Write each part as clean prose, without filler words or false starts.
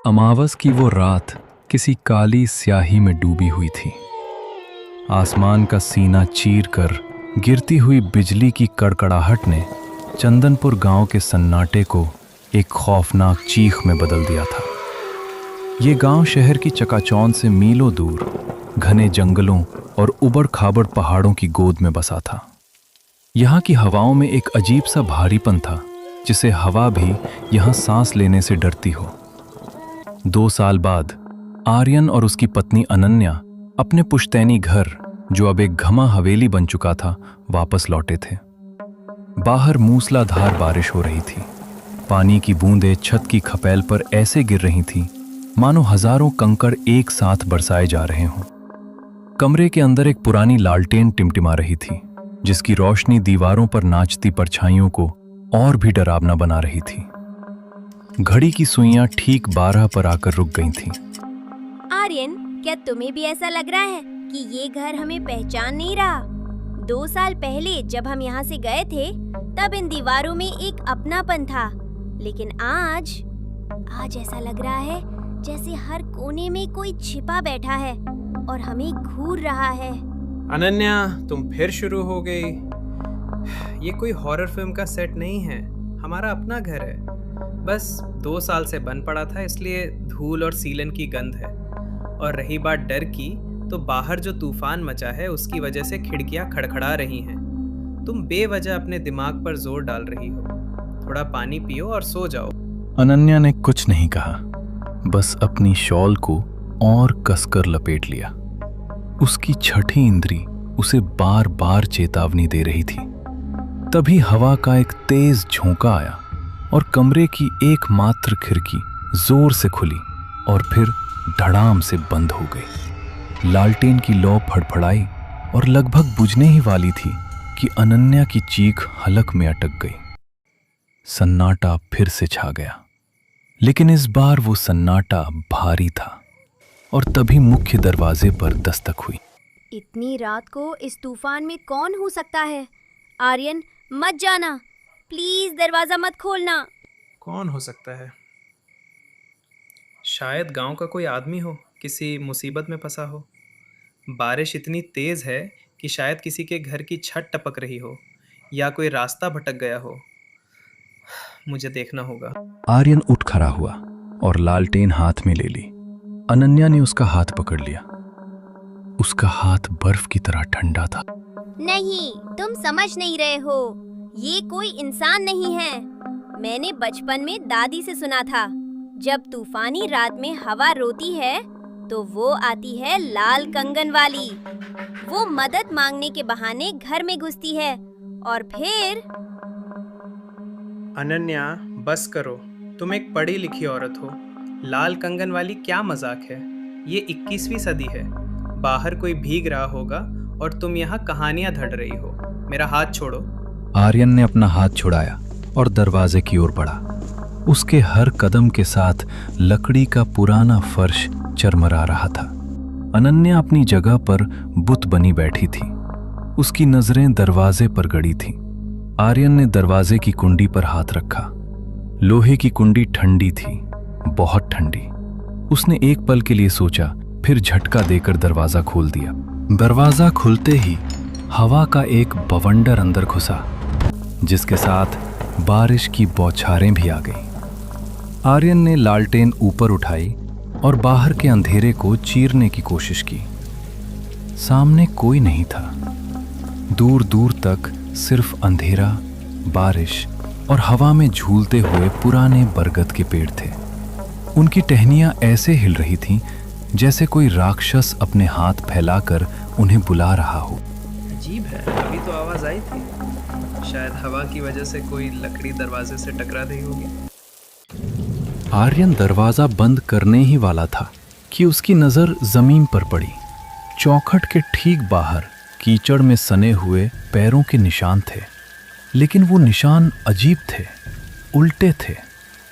अमावस की वो रात किसी काली स्याही में डूबी हुई थी। आसमान का सीना चीर कर गिरती हुई बिजली की कड़कड़ाहट ने चंदनपुर गांव के सन्नाटे को एक खौफनाक चीख में बदल दिया था। ये गांव शहर की चकाचौंध से मीलों दूर घने जंगलों और उबड़ खाबड़ पहाड़ों की गोद में बसा था। यहाँ की हवाओं में एक अजीब सा भारीपन था, जिसे हवा भी यहाँ सांस लेने से डरती हो। 2 साल बाद आर्यन और उसकी पत्नी अनन्या अपने पुश्तैनी घर, जो अब एक घमा हवेली बन चुका था, वापस लौटे थे। बाहर मूसलाधार बारिश हो रही थी। पानी की बूंदें छत की खपैल पर ऐसे गिर रही थीं मानो हजारों कंकड़ एक साथ बरसाए जा रहे हों। कमरे के अंदर एक पुरानी लालटेन टिमटिमा रही थी, जिसकी रोशनी दीवारों पर नाचती परछाइयों को और भी डरावना बना रही थी। घड़ी की सुइयां ठीक 12 पर आकर रुक गई थीं। आर्यन, क्या तुम्हें भी ऐसा लग रहा है कि ये घर हमें पहचान नहीं रहा? 2 साल पहले जब हम यहाँ से गए थे, तब इन दीवारों में एक अपनापन था, लेकिन आज ऐसा लग रहा है जैसे हर कोने में कोई छिपा बैठा है और हमें घूर रहा है। अनन्या, तुम फिर शुरू हो गई। ये कोई हॉरर फिल्म का सेट नहीं है, हमारा अपना घर है। बस 2 साल से बन पड़ा था, इसलिए धूल और सीलन की गंध है। और रही बात डर की, तो बाहर जो तूफान मचा है उसकी वजह से खिड़कियां खड़खड़ा रही हैं। तुम बेवजह अपने दिमाग पर जोर डाल रही हो। थोड़ा पानी पियो और सो जाओ। अनन्या ने कुछ नहीं कहा, बस अपनी शॉल को और कसकर लपेट लिया। उसकी छठी इंद्री उसे बार बार चेतावनी दे रही थी। तभी हवा का एक तेज झोंका आया और कमरे की एकमात्र खिड़की जोर से खुली और फिर धड़ाम से बंद हो गई। लालटेन की लौ फड़फड़ाई और लगभग बुझने ही वाली थी कि अनन्या की चीख हलक में अटक गई। सन्नाटा फिर से छा गया, लेकिन इस बार वो सन्नाटा भारी था और तभी मुख्य दरवाजे पर दस्तक हुई। इतनी रात को इस तूफान में कौन हो सकता है? आर्यन, मत जाना, प्लीज दरवाजा मत खोलना। कौन हो सकता है? शायद गांव का कोई आदमी हो, किसी मुसीबत में फंसा हो। बारिश इतनी तेज है कि शायद किसी के घर की छत टपक रही हो या कोई रास्ता भटक गया हो। मुझे देखना होगा। आर्यन उठ खड़ा हुआ और लालटेन हाथ में ले ली। अनन्या ने उसका हाथ पकड़ लिया। उसका हाथ बर्फ की तरह ठंडा था। नहीं, तुम समझ नहीं रहे हो। ये कोई इंसान नहीं है। मैंने बचपन में दादी से सुना था, जब तूफानी रात में हवा रोती है तो वो आती है लाल कंगन वाली। वो मदद मांगने के बहाने घर में घुसती है और फिर। अनन्या, बस करो। तुम एक पढ़ी लिखी औरत हो। लाल कंगन वाली क्या मजाक है? ये 21वीं सदी है। बाहर कोई भीग रहा होगा और तुम यहाँ कहानियां धड़ रही हो। मेरा हाथ छोड़ो। आर्यन ने अपना हाथ छुड़ाया और दरवाजे की ओर बढ़ा। उसके हर कदम के साथ लकड़ी का पुराना फर्श चरमरा रहा था। अनन्या अपनी जगह पर बुत बनी बैठी थी। उसकी नजरें दरवाजे पर गड़ी थीं। आर्यन ने दरवाजे की कुंडी पर हाथ रखा। लोहे की कुंडी ठंडी थी, बहुत ठंडी। उसने एक पल के लिए सोचा, फिर झटका देकर दरवाजा खोल दिया। दरवाजा खुलते ही हवा का एक बवंडर अंदर घुसा, जिसके साथ बारिश की बौछारें भी आ गईं। आर्यन ने लालटेन ऊपर उठाई और बाहर के अंधेरे को चीरने की कोशिश की। सामने कोई नहीं था। दूर दूर तक सिर्फ अंधेरा, बारिश और हवा में झूलते हुए पुराने बरगद के पेड़ थे। उनकी टहनियां ऐसे हिल रही थीं जैसे कोई राक्षस अपने हाथ फैलाकर उन्हें बुला रहा हो। अजीब है, अभी तो आवाज आई थी। शायद हवा की वजह से कोई लकड़ी दरवाजे से टकरा रही होगी। आर्यन दरवाजा बंद करने ही वाला था कि उसकी नजर जमीन पर पड़ी। चौखट के ठीक बाहर कीचड़ में सने हुए पैरों के निशान थे, लेकिन वो निशान अजीब थे, उल्टे थे,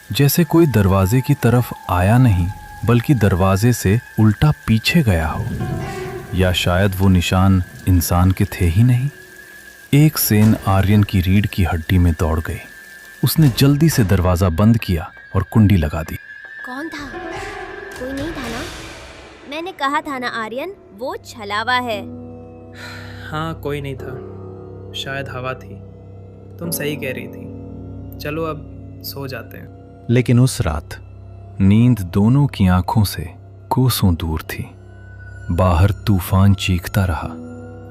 जैसे कोई दरवाजे की तरफ आया नहीं बल्कि दरवाजे से उल्टा पीछे गया हो। या शायद वो निशान इंसान के थे ही नहीं। एक सेन आर्यन की रीढ़ की हड्डी में दौड़ गई। उसने जल्दी से दरवाजा बंद किया और कुंडी लगा दी। कौन था? कोई नहीं था ना? मैंने कहा था ना आर्यन, वो छलावा है। हाँ, कोई नहीं था, शायद हवा थी। तुम सही कह रही थी। चलो अब सो जाते हैं। लेकिन उस रात नींद दोनों की आंखों से कोसों दूर थी। बाहर तूफान चीखता रहा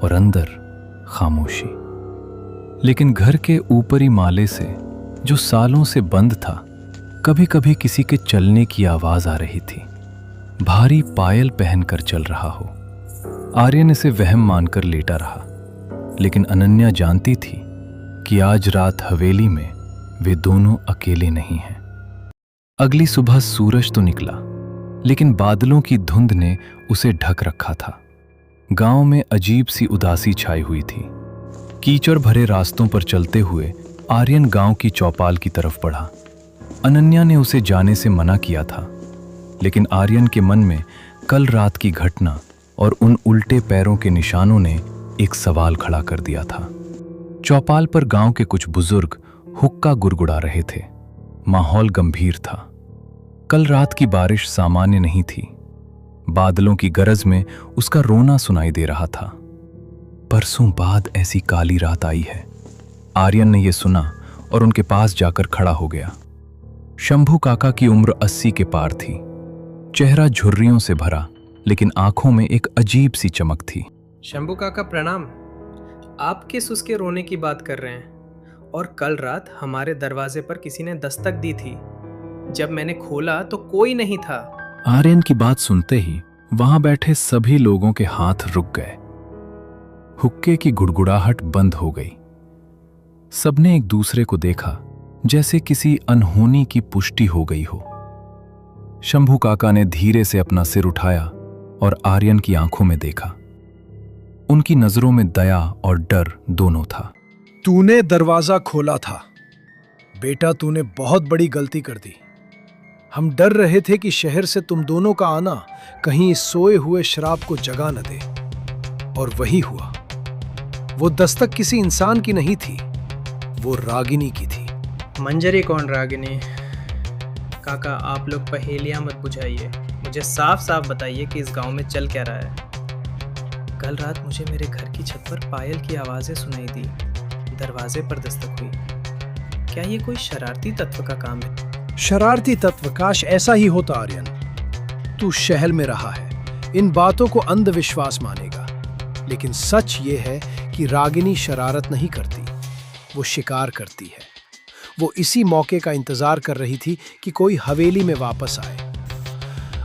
और अंदर खामोशी। लेकिन घर के ऊपरी माले से, जो सालों से बंद था, कभी कभी किसी के चलने की आवाज आ रही थी। भारी पायल पहनकर चल रहा हो। आर्यन इसे वहम मानकर लेटा रहा, लेकिन अनन्या जानती थी कि आज रात हवेली में वे दोनों अकेले नहीं हैं। अगली सुबह सूरज तो निकला, लेकिन बादलों की धुंध ने उसे ढक रखा था। गांव में अजीब सी उदासी छाई हुई थी। कीचड़ भरे रास्तों पर चलते हुए आर्यन गांव की चौपाल की तरफ बढ़ा। अनन्या ने उसे जाने से मना किया था, लेकिन आर्यन के मन में कल रात की घटना और उन उल्टे पैरों के निशानों ने एक सवाल खड़ा कर दिया था। चौपाल पर गांव के कुछ बुजुर्ग हुक्का गुड़गुड़ा रहे थे। माहौल गंभीर था। कल रात की बारिश सामान्य नहीं थी। बादलों की गरज में उसका रोना सुनाई दे रहा था। परसों बाद ऐसी काली रात आई है। आर्यन ने यह सुना और उनके पास जाकर खड़ा हो गया। शंभू काका की उम्र 80 के पार थी। चेहरा झुर्रियों से भरा, लेकिन आंखों में एक अजीब सी चमक थी। शंभू काका प्रणाम। आप किस उसके रोने की बात कर रहे हैं? और कल रात हमारे दरवाजे पर किसी ने दस्तक दी थी। जब मैंने खोला तो कोई नहीं था। आर्यन की बात सुनते ही वहां बैठे सभी लोगों के हाथ रुक गए। हुक्के की गुड़गुड़ाहट बंद हो गई। सबने एक दूसरे को देखा, जैसे किसी अनहोनी की पुष्टि हो गई हो। शंभू काका ने धीरे से अपना सिर उठाया और आर्यन की आंखों में देखा। उनकी नजरों में दया और डर दोनों था। तूने दरवाजा खोला था बेटा, तूने बहुत बड़ी गलती कर दी। हम डर रहे थे कि शहर से तुम दोनों का आना कहीं इस सोए हुए शराब को जगा न दे, और वही हुआ। वो दस्तक किसी इंसान की नहीं थी, वो रागिनी की थी। मंजरी कौन रागिनी? काका, आप लोग पहेलियां मत बुझाइए। मुझे साफ साफ बताइए कि इस गांव में चल क्या रहा है। कल रात मुझे मेरे घर की छत पर पायल की आवाज़ें सुनाई दी। दरवाजे पर दस्तक हुई। क्या ये कोई शरारती तत्व का काम है? शरारती तत्व? काश ऐसा ही होता आर्यन। तू शहर में रहा है, इन बातों को अंधविश्वास मानेगा, लेकिन सच ये है कि रागिनी शरारत नहीं करती, वो शिकार करती है। वो इसी मौके का इंतजार कर रही थी कि कोई हवेली में वापस आए।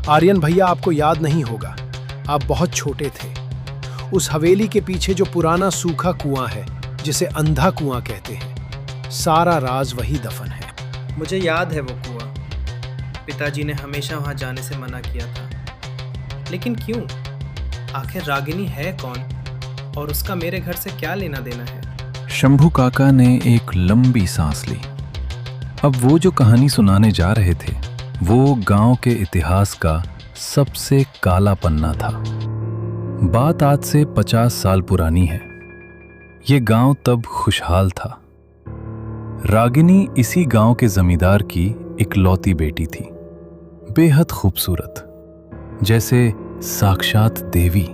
आर्यन भैया, आपको याद नहीं होगा, आप बहुत छोटे थे। उस हवेली के पीछे जो पुराना सूखा कुआं है, जिसे अंधा कुआं कहते हैं, सारा राज वही दफन है। मुझे याद है वो कुआं। पिताजी ने हमेशा वहां जाने से मना किया था। लेकिन क्यों? आखिर रागिनी है कौन और उसका मेरे घर से क्या लेना देना है? शंभू काका ने एक लंबी सांस ली। अब वो जो कहानी सुनाने जा रहे थे, वो गांव के इतिहास का सबसे काला पन्ना था। बात आज से 50 साल पुरानी है। ये गांव तब खुशहाल था। रागिनी इसी गांव के जमींदार की इकलौती बेटी थी, बेहद खूबसूरत, जैसे साक्षात देवी।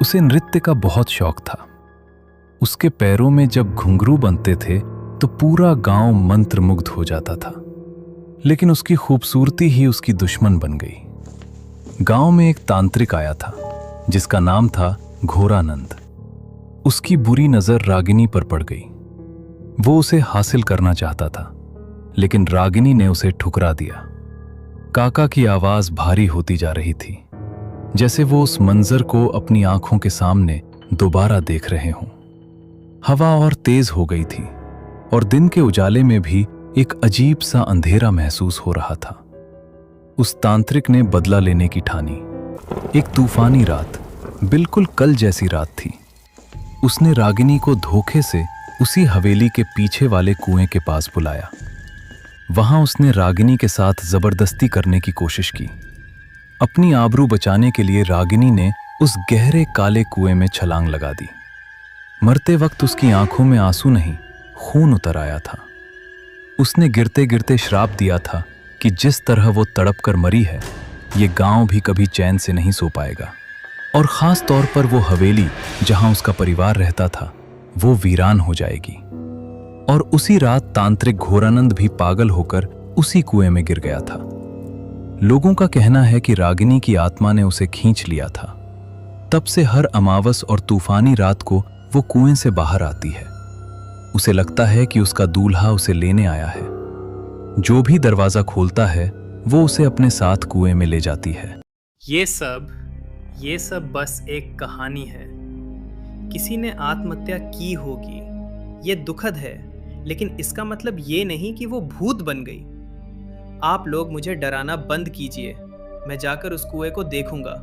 उसे नृत्य का बहुत शौक था। उसके पैरों में जब घुंघरू बनते थे तो पूरा गांव मंत्रमुग्ध हो जाता था। लेकिन उसकी खूबसूरती ही उसकी दुश्मन बन गई। गांव में एक तांत्रिक आया था जिसका नाम था घोरानंद। उसकी बुरी नजर रागिनी पर पड़ गई। वो उसे हासिल करना चाहता था, लेकिन रागिनी ने उसे ठुकरा दिया। काका की आवाज भारी होती जा रही थी, जैसे वो उस मंजर को अपनी आंखों के सामने दोबारा देख रहे हों। हवा और तेज हो गई थी और दिन के उजाले में भी एक अजीब सा अंधेरा महसूस हो रहा था। उस तांत्रिक ने बदला लेने की ठानी। एक तूफानी रात, बिल्कुल कल जैसी रात थी। उसने रागिनी को धोखे से उसी हवेली के पीछे वाले कुएं के पास बुलाया। वहां उसने रागिनी के साथ जबरदस्ती करने की कोशिश की। अपनी आबरू बचाने के लिए रागिनी ने उस गहरे काले कुएं में छलांग लगा दी। मरते वक्त उसकी आंखों में आंसू नहीं, खून उतर आया था। उसने गिरते गिरते श्राप दिया था कि जिस तरह वो तड़प कर मरी है, ये गांव भी कभी चैन से नहीं सो पाएगा। और ख़ास तौर पर वो हवेली जहां उसका परिवार रहता था, वो वीरान हो जाएगी। और उसी रात तांत्रिक घोरानंद भी पागल होकर उसी कुएं में गिर गया था। लोगों का कहना है कि रागिनी की आत्मा ने उसे खींच लिया था। तब से हर अमावस और तूफानी रात को वो कुएं से बाहर आती है। उसे लगता है कि उसका दूल्हा उसे लेने आया है। जो भी दरवाजा खोलता है वो उसे अपने साथ कुएं में ले जाती है। ये सब बस एक कहानी है। किसी ने आत्महत्या की होगी, ये दुखद है, लेकिन इसका मतलब ये नहीं कि वो भूत बन गई। आप लोग मुझे डराना बंद कीजिए। मैं जाकर उस कुएं को देखूंगा।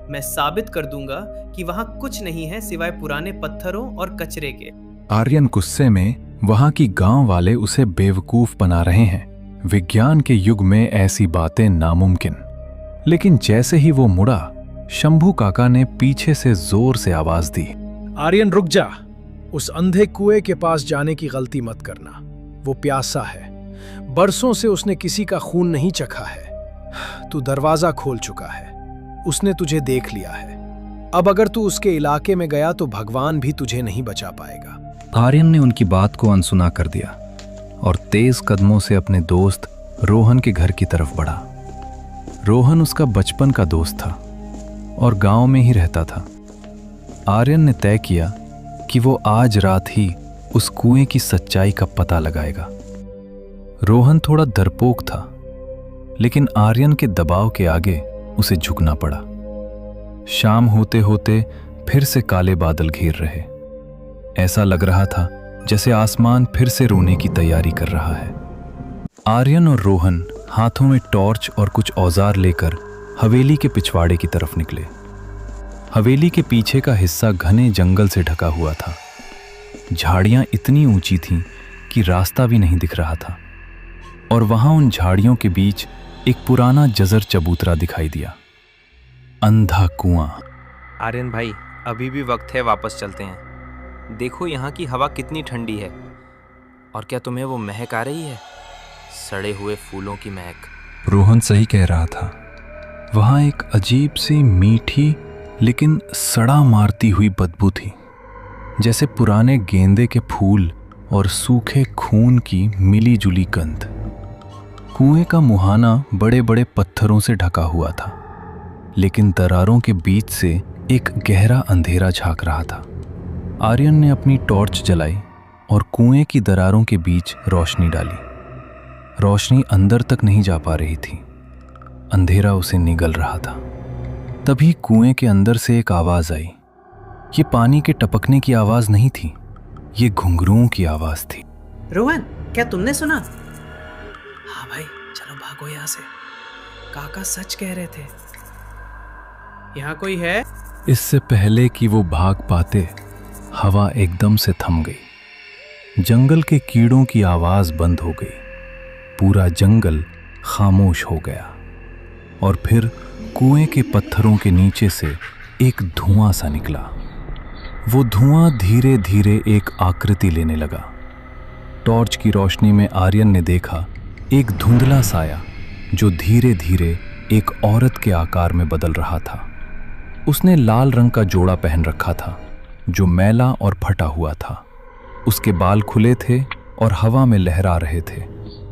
मैं साबित कर दूंगा कि वहां कुछ नहीं है सिवाय पुराने पत्थरों और कचरे के। आर्यन गुस्से में वहां की गांव वाले उसे बेवकूफ बना रहे हैं। विज्ञान के युग में ऐसी बातें नामुमकिन। लेकिन जैसे ही वो मुड़ा, शंभू काका ने पीछे से जोर से आवाज दी, आर्यन रुक जा। उस अंधे कुएं के पास जाने की गलती मत करना। वो प्यासा है। बरसों से उसने किसी का खून नहीं चखा है। तू दरवाजा खोल चुका है। उसने तुझे देख लिया है। अब अगर तू उसके इलाके में गया तो भगवान भी तुझे नहीं बचा पाएगा। आर्यन ने उनकी बात को अनसुना कर दिया और तेज कदमों से अपने दोस्त रोहन के घर की तरफ बढ़ा। रोहन उसका बचपन का दोस्त था और गांव में ही रहता था। आर्यन ने तय किया कि वो आज रात ही उस कुएं की सच्चाई का पता लगाएगा। रोहन थोड़ा डरपोक था, लेकिन आर्यन के दबाव के आगे उसे झुकना पड़ा। शाम होते होते फिर से काले बादल घेर रहे। ऐसा लग रहा था जैसे आसमान फिर से रोने की तैयारी कर रहा है। आर्यन और रोहन हाथों में टॉर्च और कुछ औजार लेकर हवेली के पिछवाड़े की तरफ निकले। हवेली के पीछे का हिस्सा घने जंगल से ढका हुआ था। झाड़ियां इतनी ऊंची थीं कि रास्ता भी नहीं दिख रहा था। और वहां उन झाड़ियों के बीच एक पुराना जजर चबूतरा दिखाई दिया। अंधा कुआं। आर्यन भाई, अभी भी वक्त है, वापस चलते हैं। देखो यहाँ की हवा कितनी ठंडी है। और क्या तुम्हें वो महक आ रही है? सड़े हुए फूलों की महक। रोहन सही कह रहा था। वहां एक अजीब सी मीठी लेकिन सड़ा मारती हुई बदबू थी, जैसे पुराने गेंदे के फूल और सूखे खून की मिली जुली गंध। कुएं का मुहाना बड़े बड़े पत्थरों से ढका हुआ था, लेकिन दरारों के बीच से एक गहरा अंधेरा झांक रहा था। आर्यन ने अपनी टॉर्च जलाई और कुएं की दरारों के बीच रोशनी डाली। रोशनी अंदर तक नहीं जा पा रही थी। अंधेरा उसे निगल रहा था। तभी कुएं के अंदर से एक आवाज आई। ये पानी के टपकने की आवाज नहीं थी, ये घुंघरुओं की आवाज थी। रोहन, क्या तुमने सुना? हाँ भाई, चलो भागो यहाँ से। काका सच कह रहे थे। यहाँ कोई है? इससे पहले कि वो भाग पाते, हवा एकदम से थम गई। जंगल के कीड़ों की आवाज बंद हो गई। पूरा जंगल खामोश हो गया। और फिर कुएं के पत्थरों के नीचे से एक धुआं सा निकला। वो धुआं धीरे धीरे एक आकृति लेने लगा। टॉर्च की रोशनी में आर्यन ने देखा एक धुंधला साया जो धीरे धीरे एक औरत के आकार में बदल रहा था। उसने लाल रंग का जोड़ा पहन रखा था जो मैला और फटा हुआ था। उसके बाल खुले थे और हवा में लहरा रहे थे,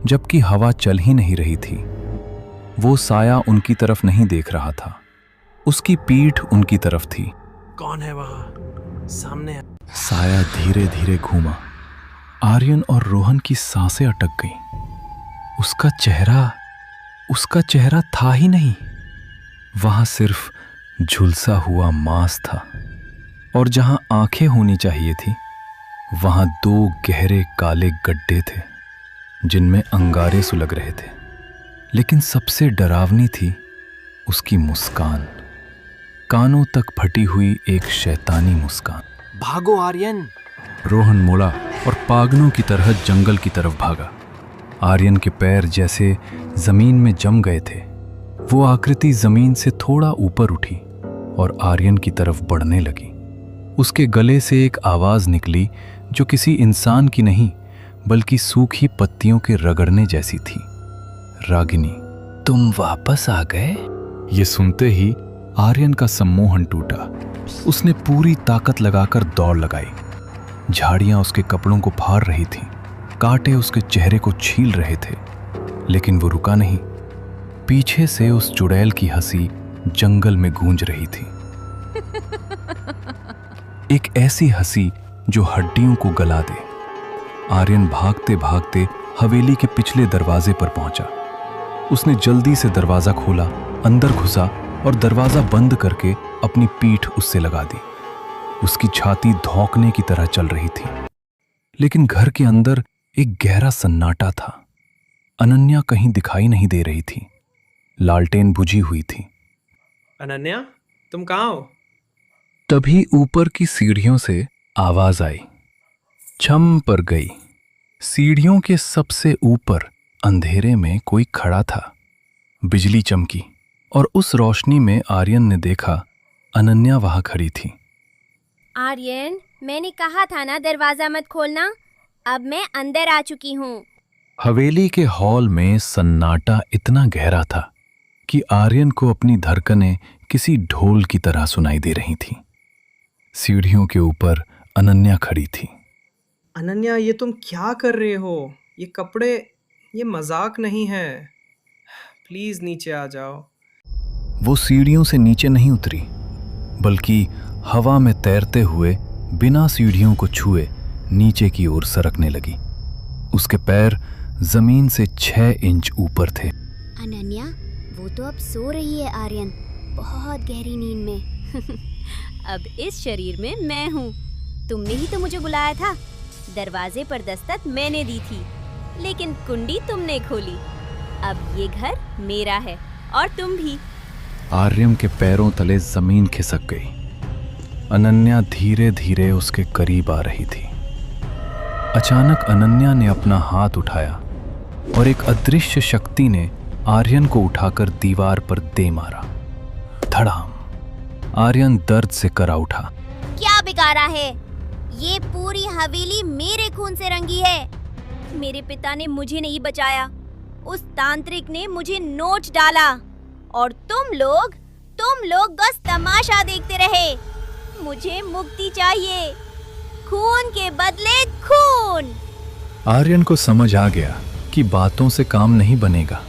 जबकि हवा चल ही नहीं रही थी। वो साया उनकी तरफ नहीं देख रहा था, उसकी पीठ उनकी तरफ थी। कौन है वहां? सामने। साया धीरे धीरे घूमा। आर्यन और रोहन की सांसें अटक गईं। उसका चेहरा था ही नहीं। वहां सिर्फ झुलसा हुआ मांस था, और जहां आंखें होनी चाहिए थी वहां दो गहरे काले गड्ढे थे जिनमें अंगारे सुलग रहे थे। लेकिन सबसे डरावनी थी उसकी मुस्कान, कानों तक फटी हुई एक शैतानी मुस्कान। भागो आर्यन! रोहन मुड़ा और पागलों की तरह जंगल की तरफ भागा। आर्यन के पैर जैसे जमीन में जम गए थे। वो आकृति जमीन से थोड़ा ऊपर उठी और आर्यन की तरफ बढ़ने लगी। उसके गले से एक आवाज निकली जो किसी इंसान की नहीं बल्कि सूखी पत्तियों के रगड़ने जैसी थी। रागिनी, तुम वापस आ गए? ये सुनते ही आर्यन का सम्मोहन टूटा। उसने पूरी ताकत लगाकर दौड़ लगाई। झाड़ियां उसके कपड़ों को फाड़ रही थीं, कांटे उसके चेहरे को छील रहे थे, लेकिन वो रुका नहीं। पीछे से उस चुड़ैल की हंसी जंगल में गूंज रही थी, एक ऐसी हंसी जो हड्डियों को गला दे। आर्यन भागते भागते हवेली के पिछले दरवाजे पर पहुंचा। उसने जल्दी से दरवाजा खोला, अंदर घुसा और दरवाजा बंद करके अपनी पीठ उससे लगा दी। उसकी छाती धौंकने की तरह चल रही थी, लेकिन घर के अंदर एक गहरा सन्नाटा था। अनन्या कहीं दिखाई नहीं दे रही थी। लालटेन बुझी हुई थी। अनन्या, तुम कहाँ हो? तभी ऊपर की सीढ़ियों से आवाज आई, छम पर गई। सीढ़ियों के सबसे ऊपर अंधेरे में कोई खड़ा था। बिजली चमकी और उस रोशनी में आर्यन ने देखा अनन्या वहां खड़ी थी। आर्यन, मैंने कहा था ना दरवाजा मत खोलना। अब मैं अंदर आ चुकी हूँ। हवेली के हॉल में सन्नाटा इतना गहरा था कि आर्यन को अपनी धड़कनें किसी ढोल की तरह सुनाई दे रही थीं। सीढ़ियों के ऊपर अनन्या खड़ी थी। अनन्या, ये तुम क्या कर रहे हो? ये कपड़े, ये मजाक नहीं है। प्लीज नीचे आ जाओ। वो सीढ़ियों से नीचे नहीं उतरी, बल्कि हवा में तैरते हुए बिना सीढ़ियों को छुए नीचे की ओर सरकने लगी। उसके पैर जमीन से 6 इंच ऊपर थे। अनन्या, वो तो अब सो रही है आर्यन, बहुत गहरी नींद में। अब इस शरीर में मैं हूँ। तुमने ही तो मुझे बुलाया था। दरवाजे पर दस्तक मैंने दी थी, लेकिन कुंडी तुमने खोली। अब ये घर मेरा है और तुम भी। आर्यन के पैरों तले जमीन खिसक गई। अनन्या धीरे धीरे उसके करीब आ रही थी। अचानक अनन्या ने अपना हाथ उठाया और एक अदृश्य शक्ति ने आर्यन को उठाकर दीवार पर दे मारा। धड़ाम! आर्यन दर्द से करा उठा। क्या बिगाड़ा है? ये पूरी हवेली मेरे खून से रंगी है। मेरे पिता ने मुझे नहीं बचाया, उस तांत्रिक ने मुझे नोच डाला और तुम लोग बस तमाशा देखते रहे। मुझे मुक्ति चाहिए, खून के बदले खून। आर्यन को समझ आ गया कि बातों से काम नहीं बनेगा।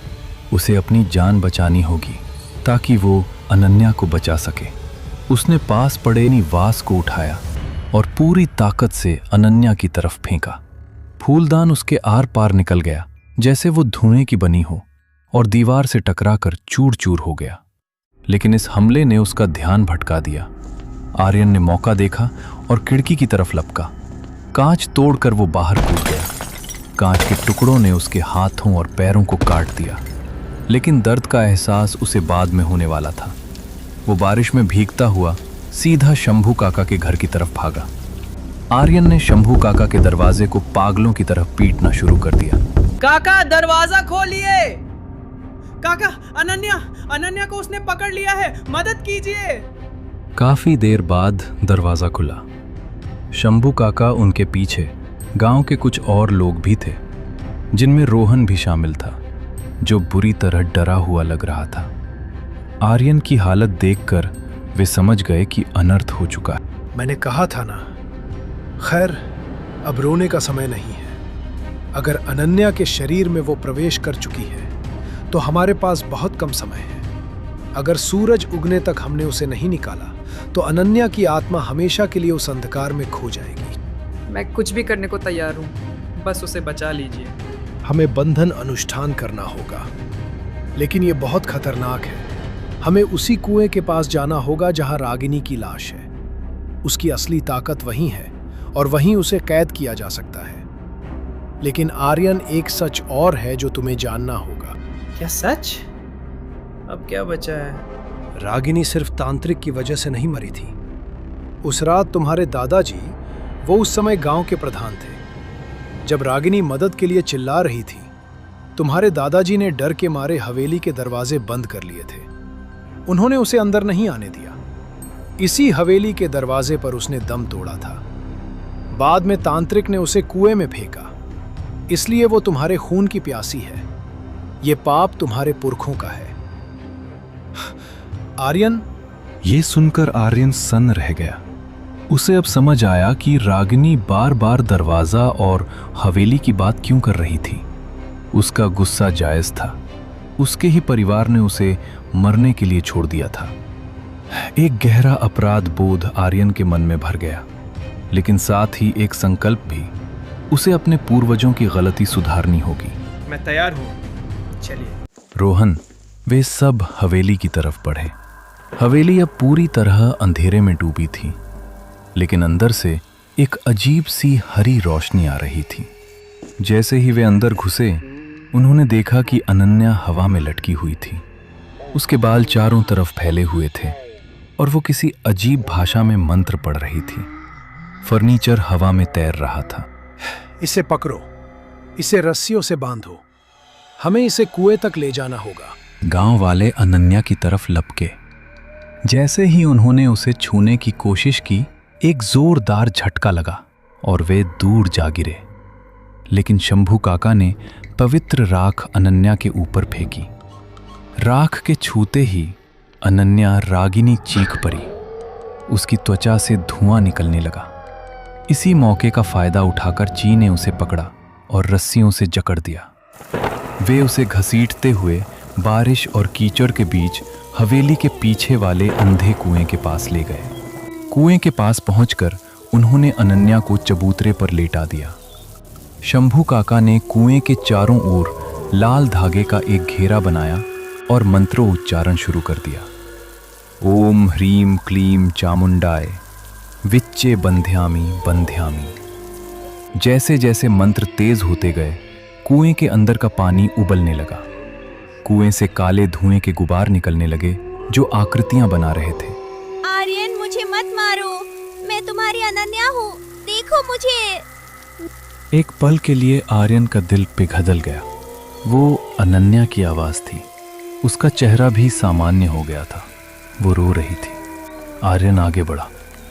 उसे अपनी जान बचानी होगी ताकि वो अनन्या को बचा सके। उसने पास पड़े वास को उठाया और पूरी ताकत से अनन्या की तरफ फेंका। फूलदान उसके आर पार निकल गया, जैसे वो धुएं की बनी हो, और दीवार से टकराकर चूर चूर हो गया। लेकिन इस हमले ने उसका ध्यान भटका दिया। आर्यन ने मौका देखा और खिड़की की तरफ लपका। कांच तोड़कर वो बाहर कूद गया। कांच के टुकड़ों ने उसके हाथों और पैरों को काट दिया, लेकिन दर्द का एहसास उसे बाद में होने वाला था। वो बारिश में भीगता हुआ सीधा शंभू काका के घर की तरफ भागा। आर्यन ने शंभू काका के दरवाजे को पागलों की तरफ पीटना शुरू कर दिया। काका, दरवाजा खोलिए! काका, अनन्या को उसने पकड़ लिया है, मदद कीजिए! काफी देर बाद दरवाजा खुला। शंभू काका उनके पीछे गांव के कुछ और लोग भी थे, जिनमें रोहन भी शामिल था, जो बुरी तरह डरा हुआ लग रहा था। आर्यन की हालत देखकर वे समझ गए कि अनर्थ हो चुका है। मैंने कहा था ना। खैर, अब रोने का समय नहीं है। अगर अनन्या के शरीर में वो प्रवेश कर चुकी है तो हमारे पास बहुत कम समय है। अगर सूरज उगने तक हमने उसे नहीं निकाला तो अनन्या की आत्मा हमेशा के लिए उस अंधकार में खो जाएगी। मैं कुछ भी करने को तैयार हूँ, बस उसे बचा लीजिए। हमें बंधन अनुष्ठान करना होगा, लेकिन ये बहुत खतरनाक है। हमें उसी कुएं के पास जाना होगा जहां रागिनी की लाश है। उसकी असली ताकत वहीं है और वहीं उसे कैद किया जा सकता है। लेकिन आर्यन, एक सच और है जो तुम्हें जानना होगा। क्या सच? अब क्या बचा है? रागिनी सिर्फ तांत्रिक की वजह से नहीं मरी थी। उस रात तुम्हारे दादाजी, वो उस समय गांव के प्रधान थे, जब रागिनी मदद के लिए चिल्ला रही थी, तुम्हारे दादाजी ने डर के मारे हवेली के दरवाजे बंद कर लिए थे। उन्होंने उसे अंदर नहीं आने दिया। इसी हवेली के दरवाजे पर उसने दम तोड़ा था। बाद में तांत्रिक ने उसे कुएं में फेंका, इसलिए वो तुम्हारे खून की प्यासी है। ये पाप तुम्हारे पुरखों का है। आर्यन, ये सुनकर आर्यन सन्न रह गया। उसे अब समझ आया कि रागिनी बार बार दरवाजा और हवेली की बात क्यों कर रही थी। उसका गुस्सा जायज था। उसके ही परिवार ने उसे मरने के लिए छोड़ दिया था। एक गहरा अपराध बोध आर्यन के मन में भर गया, लेकिन साथ ही एक संकल्प भी। उसे अपने पूर्वजों की गलती सुधारनी होगी। मैं तैयार हूँ, चलिए। रोहन, वे सब हवेली की तरफ बढ़े। हवेली अब पूरी तरह अंधेरे में डूबी थी, लेकिन अंदर से एक अजीब सी हरी रोशनी आ रही थी। जैसे ही वे अंदर घुसे, उन्होंने देखा कि अनन्या हवा में लटकी हुई थी। उसके बाल चारों तरफ फैले हुए थे और वो किसी अजीब भाषा में मंत्र पढ़ रही थी। फर्नीचर हवा में तैर रहा था। इसे पकड़ो, इसे रस्सियों से बांधो, हमें इसे कुएं तक ले जाना होगा। गांव वाले अनन्या की तरफ लपके। जैसे ही उन्होंने उसे छूने की कोशिश की, एक जोरदार झटका लगा और वे दूर जा गिरे। लेकिन शंभू काका ने पवित्र राख अनन्या के ऊपर फेंकी। राख के छूते ही अनन्या रागिनी चीख पड़ी। उसकी त्वचा से धुआं निकलने लगा। इसी मौके का फायदा उठाकर ची ने उसे पकड़ा और रस्सियों से जकड़ दिया। वे उसे घसीटते हुए बारिश और कीचड़ के बीच हवेली के पीछे वाले अंधे कुएं के पास ले गए। कुएं के पास पहुंचकर उन्होंने अनन्या को चबूतरे पर लेटा दिया। शंभू काका ने कुएं के चारों ओर लाल धागे का एक घेरा बनाया और मंत्रोच्चारण शुरू कर दिया। ओम ह्रीम क्लीम चामुंडाय विच्चे बंध्यामी बंध्यामी। जैसे जैसे मंत्र तेज होते गए, कुएं के अंदर का पानी उबलने लगा। कुएं से काले धुएं के गुबार निकलने लगे जो आकृतियां बना रहे थे। आर्यन, मुझे मत मारो, मैं तुम्हारी अनन्या हूँ, देखो मुझे। एक पल के लिए आर्यन का दिल पिघल गया। वो अनन्या की आवाज थी। उसका चेहरा भी सामान्य हो गया था। वो रो रही थी। आर्यन आगे बढ़ा।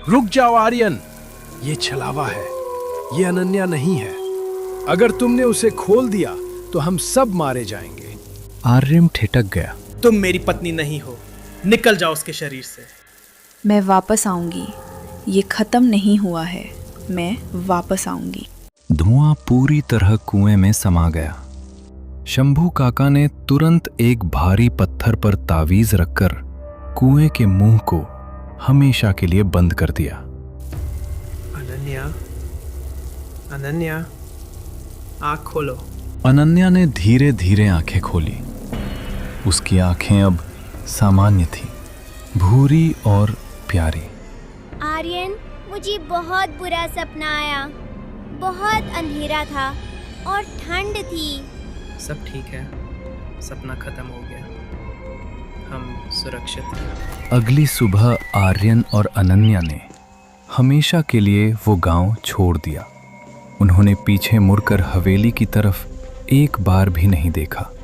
रुक जाओ आर्यन, ये छलावा है, ये अनन्या नहीं है। अगर तुमने उसे खोल दिया तो हम सब मारे जाएंगे। आर्यन ठिठक गया। तुम मेरी पत्नी नहीं हो, निकल जाओ उसके शरीर से। मैं वापस आऊंगी, ये खत्म नहीं हुआ है, मैं वापस आऊंगी। धुआं पूरी तरह कुएं में समा गया। शंभू काका ने तुरंत एक भारी पत्थर पर तावीज रखकर कुएं के मुंह को हमेशा के लिए बंद कर दिया। अनन्या, अनन्या, आँख खोलो। अनन्या ने धीरे धीरे आंखें खोली। उसकी आंखें अब सामान्य थीं, भूरी और प्यारी। आर्यन, मुझे बहुत बुरा सपना आया। बहुत अंधेरा था और ठंड थी। सब ठीक है, सपना खत्म हो गया, हम सुरक्षित हैं। अगली सुबह आर्यन और अनन्या ने हमेशा के लिए वो गांव छोड़ दिया। उन्होंने पीछे मुड़कर हवेली की तरफ एक बार भी नहीं देखा।